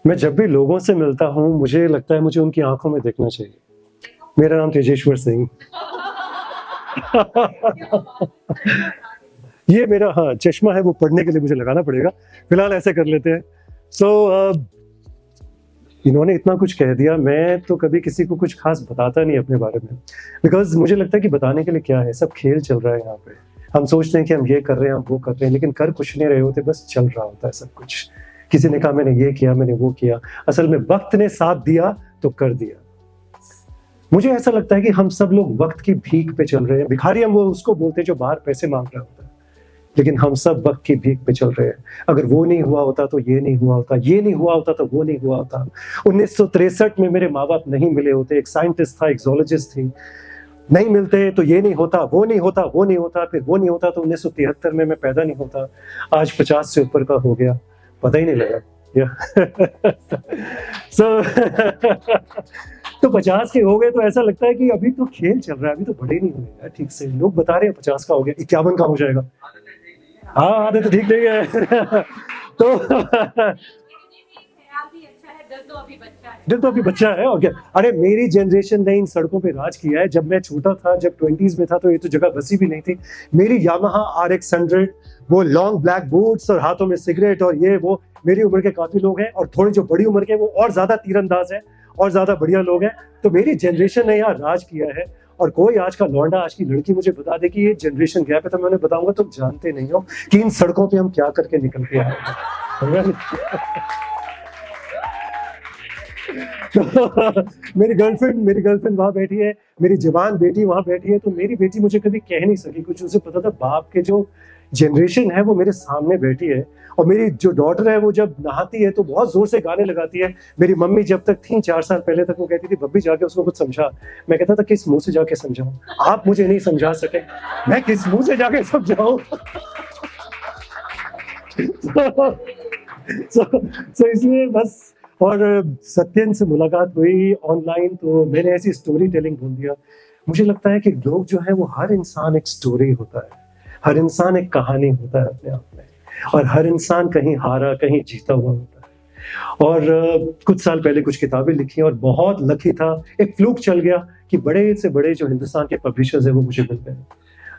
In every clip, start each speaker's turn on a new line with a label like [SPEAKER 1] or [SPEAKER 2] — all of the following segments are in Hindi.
[SPEAKER 1] मैं जब भी लोगों से मिलता हूँ मुझे लगता है मुझे उनकी आंखों में देखना चाहिए। मेरा नाम तेजेश्वर सिंह। ये मेरा हाँ चश्मा है, वो पढ़ने के लिए मुझे लगाना पड़ेगा, फिलहाल ऐसे कर लेते हैं। इन्होंने इतना कुछ कह दिया, मैं तो कभी किसी को कुछ खास बताता नहीं अपने बारे में, बिकॉज मुझे लगता है कि बताने के लिए क्या है, सब खेल चल रहा है यहाँ पे। हम सोचते हैं कि हम ये कर रहे हैं, हम वो कर रहे हैं, लेकिन कर कुछ नहीं रहे होते, बस चल रहा होता है सब कुछ। किसी ने कहा मैंने ये किया, मैंने वो किया, असल में वक्त ने साथ दिया तो कर दिया। मुझे ऐसा लगता है कि हम सब लोग वक्त की भीख पे चल रहे हैं। भिखारी हम वो उसको बोलते हैं जो बाहर पैसे मांग रहा होता है, लेकिन हम सब वक्त की भीख पे चल रहे हैं। अगर वो नहीं हुआ होता तो ये नहीं हुआ होता, ये नहीं हुआ होता तो वो नहीं हुआ होता। 1963 में मेरे माँ बाप नहीं मिले होते, एक साइंटिस्ट था, एक जोलॉजिस्ट थी, नहीं मिलते तो ये नहीं होता, वो नहीं होता, वो नहीं होता, फिर वो नहीं होता तो 1973 में मैं पैदा नहीं होता। आज 50 से ऊपर का हो गया, पता ही नहीं लगा। तो 50 के हो गए तो ऐसा लगता है कि अभी तो खेल चल रहा है, अभी तो बड़े नहीं हुए यार ठीक से। लोग बता रहे हैं 50 का हो गया, 51 का हो जाएगा। हाँ आदत तो ठीक नहीं है। तो दिल तो अभी बच्चा है और क्या। अरे मेरी जनरेशन ने इन सड़कों पे राज किया है। जब मैं छोटा था, जब 20s में था, तो ये तो जगह बसी भी नहीं थी। मेरी यामाहा RX 100, वो लॉन्ग ब्लैक बूट्स और हाथों में सिगरेट और ये वो, मेरी उम्र के काफी लोग हैं, और थोड़े जो बड़ी उम्र के वो और ज्यादा तीरंदाज हैं और ज्यादा बढ़िया लोग हैं। तो मेरी जनरेशन ने यहाँ राज किया है। और कोई आज का लौंडा, आज की लड़की मुझे बता दे कि ये जनरेशन गैप है, तो मैं उन्हें बताऊंगा तुम जानते नहीं हो कि इन सड़कों पे हम क्या करके निकल के आए हैं। तो मेरी गर्लफ्रेंड वहां बैठी है, मेरी जवान बेटी वहां बैठी है। तो मेरी बेटी मुझे कभी कह नहीं सकी कुछ, उसे पता था बाप के जो जनरेशन है वो मेरे सामने बैठी है। और मेरी जो डॉटर है वो जब नहाती है तो बहुत जोर से गाने लगाती है। मेरी मम्मी जब तक थी 4 साल पहले तक, वो कहती थी बब्बी जाके उसको कुछ समझा। मैं कहता था किस मुंह से जाके समझाऊं, आप मुझे नहीं समझा सके, मैं किस मुंह से जाके समझाऊं। इसलिए बस। और सत्यन से मुलाकात हुई ऑनलाइन, तो मैंने ऐसी स्टोरी टेलिंग बोल दिया। मुझे लगता है कि लोग जो है वो, हर इंसान एक स्टोरी होता है, हर इंसान एक कहानी होता है अपने आप में, और हर इंसान कहीं हारा कहीं जीता हुआ होता है। और कुछ साल पहले कुछ किताबें लिखी और बहुत लकी था, एक फ्लूक चल गया कि बड़े से बड़े जो हिंदुस्तान के पब्लिशर्स है वो मुझे मिल गए।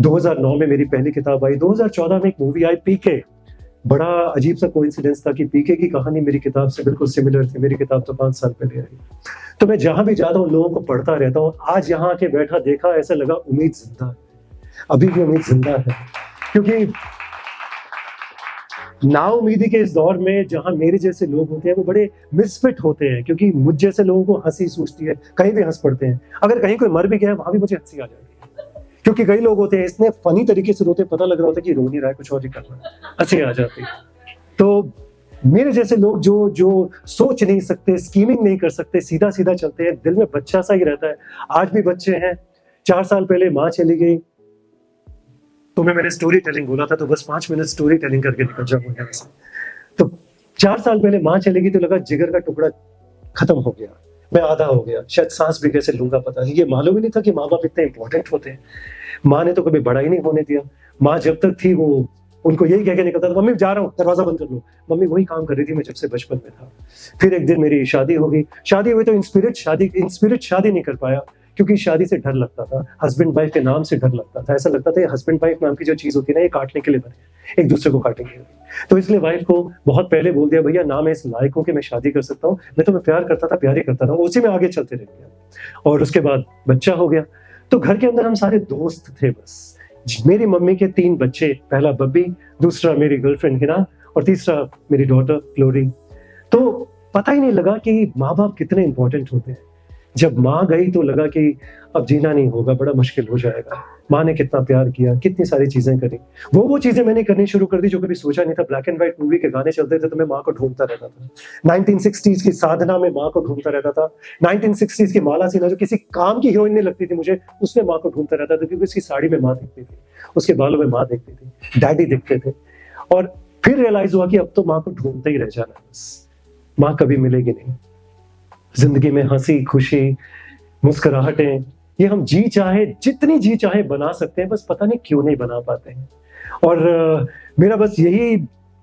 [SPEAKER 1] 2009 में मेरी पहली किताब आई, 2014 में एक मूवी आई पीके। बड़ा अजीब सा कोइंसिडेंस था कि पीके की कहानी मेरी किताब से बिल्कुल सिमिलर थी। मेरी किताब तो 5 साल पहले आई। तो मैं जहां भी जाता हूँ लोगों को पढ़ता रहता हूँ। आज यहाँ आके बैठा देखा, ऐसा लगा उम्मीद जिंदा है, अभी भी उम्मीद जिंदा है। क्योंकि नाउमीदी के इस दौर में जहां मेरे जैसे लोग होते हैं वो बड़े मिसफिट होते हैं, क्योंकि मुझ जैसे लोगों को हंसी सूझती है, कहीं भी हंस पड़ते हैं। अगर कहीं कोई मर भी गया है वहां भी मुझे हंसी आ जाती है, क्योंकि कई लोग होते हैं इतने फनी तरीके से रोते, पता लग रहा होता है कि रो नहीं रहा है, कुछ और ही कर रहा है, हंसी आ जाती है। तो मेरे जैसे लोग जो जो सोच नहीं सकते, स्कीमिंग नहीं कर सकते, सीधा सीधा चलते हैं, दिल में बच्चा सा ही रहता है। आज भी बच्चे हैं। 4 साल पहले माँ चली गई, तो मैंने स्टोरी टेलिंग बोला था, तो बस 5 मिनट स्टोरी टेलिंग करके निकल जाऊंगा यहाँ से। तो 4 साल पहले माँ चली गई तो लगा जिगर का टुकड़ा खत्म हो गया, मैं आधा हो गया, शायद सांस भी कैसे लूंगा पता नहीं। ये मालूम ही नहीं था कि माँ बाप इतने इंपॉर्टेंट होते हैं। माँ ने तो कभी बड़ा ही नहीं होने दिया। माँ जब तक थी वो, उनको यही कह के निकलता था, मम्मी जा रहा हूँ, दरवाजा बंद कर लो। मम्मी वही काम कर रही थी मैं जब से बचपन में था। फिर एक दिन मेरी शादी हो गई। शादी हुई तो इंस्पिरिट शादी नहीं कर पाया, क्योंकि शादी से डर लगता था, हस्बैंड वाइफ के नाम से डर लगता था। ऐसा लगता था ये हस्बैंड वाइफ नाम की जो चीज होती है ना, ये काटने के लिए बने, एक दूसरे को काटेंगे। तो इसलिए वाइफ को बहुत पहले बोल दिया, भैया ना मैं इस लायक हूँ कि मैं शादी कर सकता हूँ, मैं तो मैं प्यार करता था, प्यार ही करता था, उसी में आगे चलते रह गया। और उसके बाद बच्चा हो गया। तो घर के अंदर हम सारे दोस्त थे बस। मेरी मम्मी के 3 बच्चे, पहला बब्बी, दूसरा मेरी गर्लफ्रेंड हिना, और तीसरा मेरी डॉटर फ्लोरी। तो पता ही नहीं लगा कि माँ बाप कितने इंपॉर्टेंट होते हैं। जब माँ गई तो लगा कि अब जीना नहीं होगा, बड़ा मुश्किल हो जाएगा। माँ ने कितना प्यार किया, कितनी सारी चीजें करी। वो चीजें मैंने करनी शुरू कर दी जो कभी सोचा नहीं था। ब्लैक एंड व्हाइट मूवी के गाने चलते थे तो मैं माँ को ढूंढता रहता था। 1960s की साधना में माँ को ढूंढता रहता था। 1960s की माला सिन्हा जो किसी काम की हीरोइन नहीं लगती थी मुझे, उसमें माँ को ढूंढता रहता था, क्योंकि उसकी साड़ी में माँ दिखती थी, उसके बालों में माँ दिखती थी, डैडी दिखते थे। और फिर रियलाइज हुआ कि अब तो माँ को ढूंढते ही रह जाना, बस माँ कभी मिलेगी नहीं। जिंदगी में हंसी खुशी मुस्कुराहटें ये हम जी चाहे जितनी जी चाहे बना सकते हैं, बस पता नहीं क्यों नहीं बना पाते हैं। और मेरा बस यही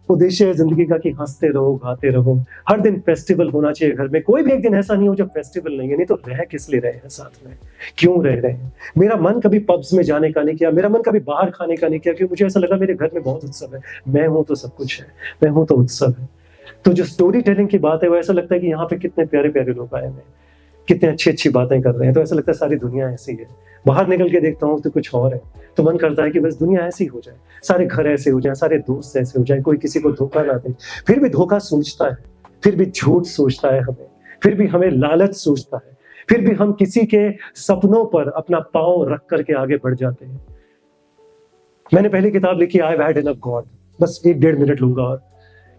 [SPEAKER 1] उद्देश्य है जिंदगी का कि हंसते रहो, गाते रहो, हर दिन फेस्टिवल होना चाहिए घर में। कोई भी एक दिन ऐसा नहीं हो जब फेस्टिवल नहीं है, नहीं तो रह किस लिए रहे हैं साथ में, क्यों रह रहे हैं। मेरा मन कभी पब्स में जाने का नहीं किया, मेरा मन कभी बाहर खाने का नहीं किया, क्योंकि मुझे ऐसा लगा मेरे घर में बहुत उत्सव है। मैं हूं तो सब कुछ है, मैं हूं तो उत्सव है। तो जो स्टोरी टेलिंग की बात है वो ऐसा लगता है कि यहाँ पे कितने प्यारे प्यारे लोग आए हैं, कितने अच्छी अच्छी बातें कर रहे हैं, तो ऐसा लगता है सारी दुनिया ऐसी है। बाहर निकल के देखता हूँ तो कुछ और है, तो मन करता है कि बस दुनिया ऐसी हो जाए, सारे घर ऐसे हो जाए, सारे दोस्त ऐसे हो जाए, कोई किसी को धोखा ना दे। फिर भी धोखा सोचता है, फिर भी झूठ सोचता है हमें, फिर भी हमें लालच सोचता है, फिर भी हम किसी के सपनों पर अपना पांव रख करके आगे बढ़ जाते हैं। मैंने पहली किताब लिखी आई हैड इनफ गॉड, बस 1-1.5 मिनट लूंगा, और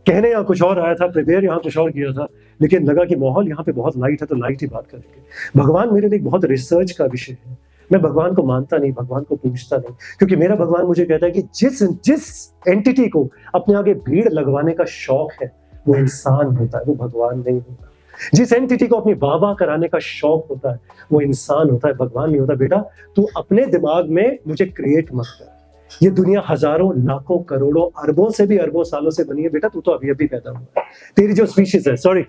[SPEAKER 1] कहने यहाँ कुछ और आया था, प्रिपेयर यहाँ कुछ और किया था, लेकिन लगा कि माहौल यहाँ पे बहुत लाइट है तो लाइट ही बात करेंगे। भगवान मेरे लिए बहुत रिसर्च का विषय है। मैं भगवान को मानता नहीं, भगवान को पूछता नहीं, क्योंकि मेरा भगवान मुझे कहता है कि जिस एंटिटी को अपने आगे भीड़ लगवाने का शौक है वो इंसान होता है, वो भगवान नहीं होता। जिस एंटिटी को अपनी वाह वाह कराने का शौक होता है वो इंसान होता है, भगवान नहीं होता। बेटा तू अपने दिमाग में मुझे क्रिएट मत कर, ये दुनिया हजारों लाखों करोड़ों अरबों से भी अरबों सालों से बनी है। बेटा तू तो अभी अभी पैदा हुआ है, तेरी जो स्पीशीज है, सॉरी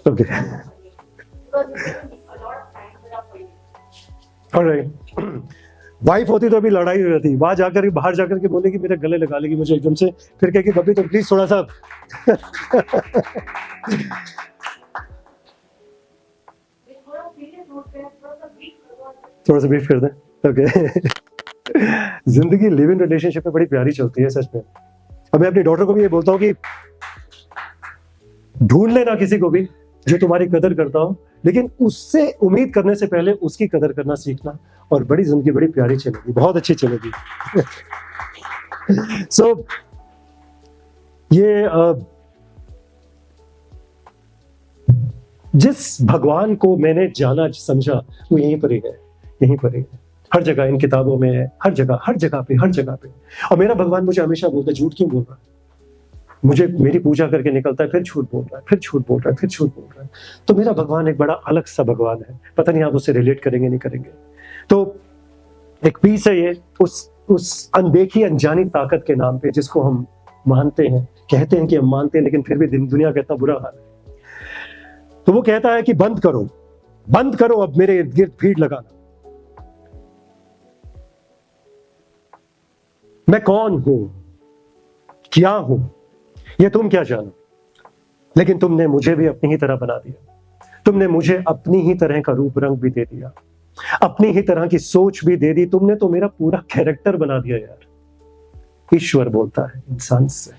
[SPEAKER 1] ओके ऑलराइट। वाइफ होती तो अभी लड़ाई हो जाती, वहां जाकर बाहर जाकर के बोलेगी मेरे गले लगा लेगी मुझे एकदम से, फिर कहेगी बब्बी तुम प्लीज थोड़ा सा थोड़ा सा ब्रीफ कर दें। ओके जिंदगी लिव इन रिलेशनशिप में बड़ी प्यारी चलती है सच में। अब मैं अपनी डॉटर को भी ये बोलता हूँ कि ढूंढ लेना किसी को भी जो तुम्हारी कदर करता हो, लेकिन उससे उम्मीद करने से पहले उसकी कदर करना सीखना, और बड़ी जिंदगी बड़ी प्यारी चलेगी, बहुत अच्छी चलेगी। सो ये जिस भगवान को मैंने जाना समझा वो यहीं पर ही है, यहीं पर ही है, हर जगह इन किताबों में है, हर जगह पे, हर जगह पे। और मेरा भगवान मुझे हमेशा बोलता है झूठ क्यों बोल रहा है, मुझे मेरी पूजा करके निकलता है फिर झूठ बोल रहा है, फिर झूठ बोल रहा है, फिर झूठ बोल रहा है। तो मेरा भगवान एक बड़ा अलग सा भगवान है, पता नहीं आप उससे रिलेट करेंगे नहीं करेंगे। तो एक पीस है ये उस अनदेखी अनजानी ताकत के नाम पे जिसको हम मानते हैं, कहते हैं कि हम मानते हैं, लेकिन फिर भी दुनिया का इतना बुरा हाल है। तो वो कहता है कि बंद करो अब मेरे इर्द गिर्द भीड़ लगाना। मैं कौन हूं, क्या हूं, ये तुम क्या जानो, लेकिन तुमने मुझे भी अपनी ही तरह बना दिया, तुमने मुझे अपनी ही तरह का रूप रंग भी दे दिया, अपनी ही तरह की सोच भी दे दी, तुमने तो मेरा पूरा कैरेक्टर बना दिया यार। ईश्वर बोलता है इंसान से,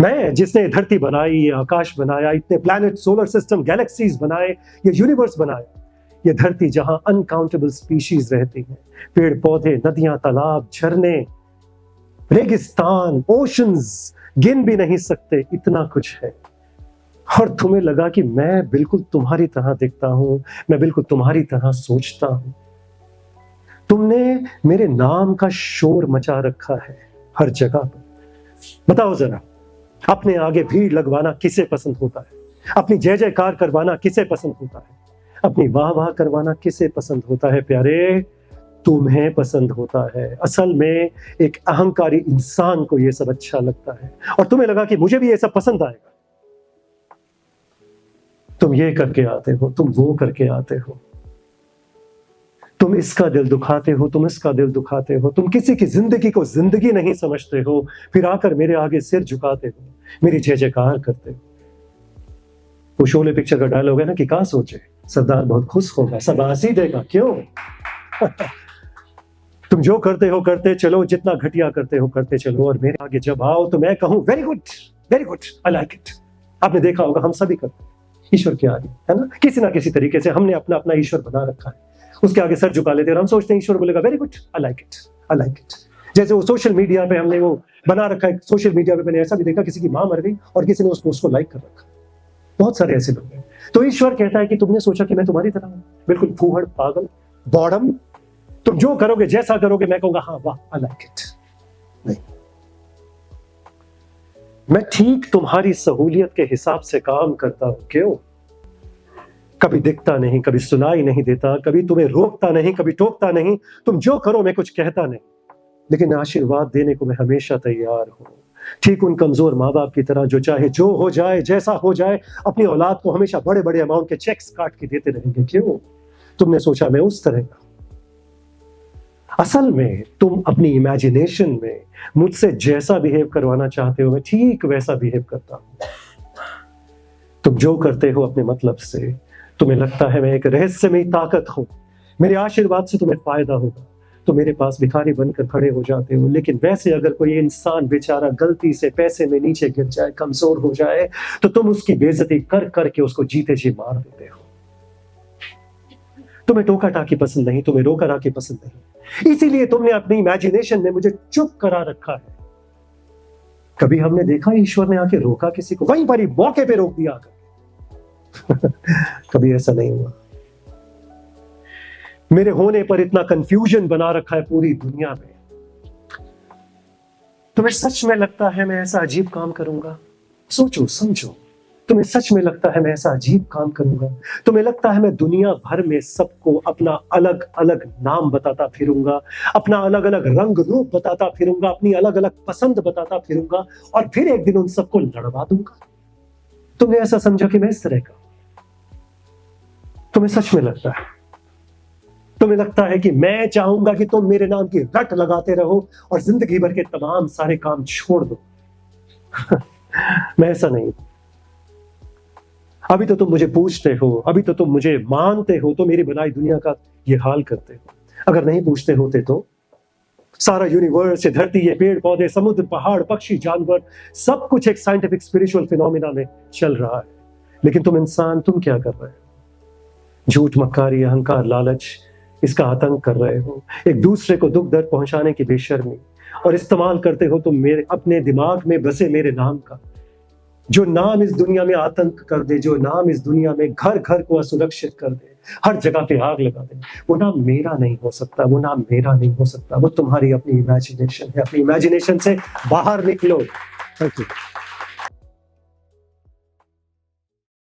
[SPEAKER 1] मैं जिसने धरती बनाई, ये आकाश बनाया, इतने प्लैनेट, सोलर सिस्टम, गैलेक्सीज बनाए, ये यूनिवर्स बनाए, ये धरती जहां अनकाउंटेबल स्पीशीज रहती हैं, पेड़ पौधे, नदियां, तालाब, झरने, रेगिस्तान, ओशंस, गिन भी नहीं सकते, इतना कुछ है। और तुम्हें लगा कि मैं बिल्कुल तुम्हारी तरह दिखता हूं, मैं बिल्कुल तुम्हारी तरह सोचता हूं। तुमने मेरे नाम का शोर मचा रखा है हर जगह पर। बताओ जरा, अपने आगे भीड़ लगवाना किसे पसंद होता है, अपनी जय जयकार करवाना किसे पसंद होता है, अपनी वाह वाह करवाना किसे पसंद होता है प्यारे? तुम्हें पसंद होता है। असल में एक अहंकारी इंसान को यह सब अच्छा लगता है, और तुम्हें लगा कि मुझे भी यह सब पसंद आएगा। तुम ये करके आते हो, तुम वो करके आते हो, तुम इसका दिल दुखाते हो, तुम इसका दिल दुखाते हो, तुम किसी की जिंदगी को जिंदगी नहीं समझते हो, फिर आकर मेरे आगे सिर झुकाते हो, मेरी जय जयकार करते हो। वो शोले पिक्चर का डायलॉग है ना कि कहा सोचे सरदार बहुत खुश होगा, सब आसी देगा, क्यों? तुम जो करते हो करते चलो, जितना घटिया करते हो करते चलो, और मेरे आगे जब आओ तो मैं कहूं very good, I like it. आपने देखा होगा हम सभी करते हैं ईश्वर के आगे, है ना, किसी ना किसी तरीके से हमने अपना अपना ईश्वर बना रखा है, उसके आगे सर झुका लेते हैं और हम सोचते हैं ईश्वर बोलेगा very good, I like it. जैसे वो सोशल मीडिया पे हमने वो बना रखा है, सोशल मीडिया पे मैंने ऐसा भी देखा किसी की मां मर गई और किसी ने उस पोस्ट को लाइक कर रखा, बहुत सारे ऐसे लोग हैं। तो ईश्वर कहता है कि तुमने सोचा कि मैं तुम्हारी तरह हूं, बिल्कुल फूहड़, पागल, बॉडम, तुम जो करोगे जैसा करोगे मैं कहूंगा हाँ वाह आई लाइक इट। नहीं, मैं ठीक तुम्हारी सहूलियत के हिसाब से काम करता हूं। क्यों? कभी दिखता नहीं, कभी सुनाई नहीं देता, कभी तुम्हें रोकता नहीं, कभी टोकता नहीं, तुम जो करो मैं कुछ कहता नहीं, लेकिन आशीर्वाद देने को मैं हमेशा तैयार हूं। ठीक उन कमजोर माँ बाप की तरह जो चाहे जो हो जाए, जैसा हो जाए, अपनी औलाद को हमेशा बड़े बड़े अमाउंट के चेक्स काट के देते रहेंगे। क्यों? तुमने सोचा मैं उस तरह का? असल में तुम अपनी इमेजिनेशन में मुझसे जैसा बिहेव करवाना चाहते हो, मैं ठीक वैसा बिहेव करता हूं। तुम जो करते हो अपने मतलब से, तुम्हें लगता है मैं एक रहस्यमयी ताकत हूं, मेरे आशीर्वाद से तुम्हें फायदा होगा, तो मेरे पास भिखारी बनकर खड़े हो जाते हो। लेकिन वैसे अगर कोई इंसान बेचारा गलती से पैसे में नीचे गिर जाए, कमजोर हो जाए, तो तुम उसकी बेइज्जती कर करके उसको जीते जी मार देते हो। तुम्हें टोका टाकी पसंद नहीं, तुम्हें रोका राकी पसंद नहीं, इसीलिए तुमने अपनी इमेजिनेशन में मुझे चुप करा रखा है। कभी हमने देखा ईश्वर ने आके रोका किसी को? वहीं पर ही मौके पे रोक दिया आकर। कभी ऐसा नहीं हुआ। मेरे होने पर इतना कंफ्यूजन बना रखा है पूरी दुनिया में। तुम्हें सच में लगता है मैं ऐसा अजीब काम करूंगा? सोचो समझो, तुम्हें सच में लगता है मैं ऐसा अजीब काम करूंगा? तुम्हें लगता है मैं दुनिया भर में सबको अपना अलग अलग नाम बताता फिरूंगा, अपना अलग अलग रंग रूप बताता फिरूंगा, अपनी अलग अलग पसंद बताता फिरूंगा, और फिर एक दिन उन सबको लड़वा दूंगा? तुमने ऐसा समझा कि मैं इस तरह का? तुम्हें सच में लगता है? तुम्हें लगता है कि मैं चाहूंगा कि तुम मेरे नाम की रट लगाते रहो और जिंदगी भर के तमाम सारे काम छोड़ दो? मैं ऐसा नहीं। अभी तो तुम मुझे पूछते हो, अभी तो तुम मुझे मानते हो, तो मेरी बनाई दुनिया का ये हाल करते हो। अगर नहीं पूछते होते तो सारा यूनिवर्स, ये धरती, ये पेड़ पौधे, समुद्र, पहाड़, पक्षी, जानवर, सब कुछ एक साइंटिफिक स्पिरिचुअल फिनोमिना में चल रहा है। लेकिन तुम इंसान, तुम क्या कर रहे हो? झूठ, मक्कारी, अहंकार, लालच, इसका आतंक कर रहे हो। एक दूसरे को दुख दर्द पहुंचाने की बेशर्मी, और इस्तेमाल करते हो तुम मेरे अपने दिमाग में बसे मेरे नाम का, जो नाम इस दुनिया में आतंक कर दे, जो नाम इस दुनिया में घर घर को असुरक्षित कर दे, हर जगह पे आग लगा दे। वो नाम मेरा नहीं हो सकता, वो नाम मेरा नहीं हो सकता, वो तुम्हारी अपनी इमेजिनेशन है। अपनी इमेजिनेशन से बाहर निकलो। Thank you.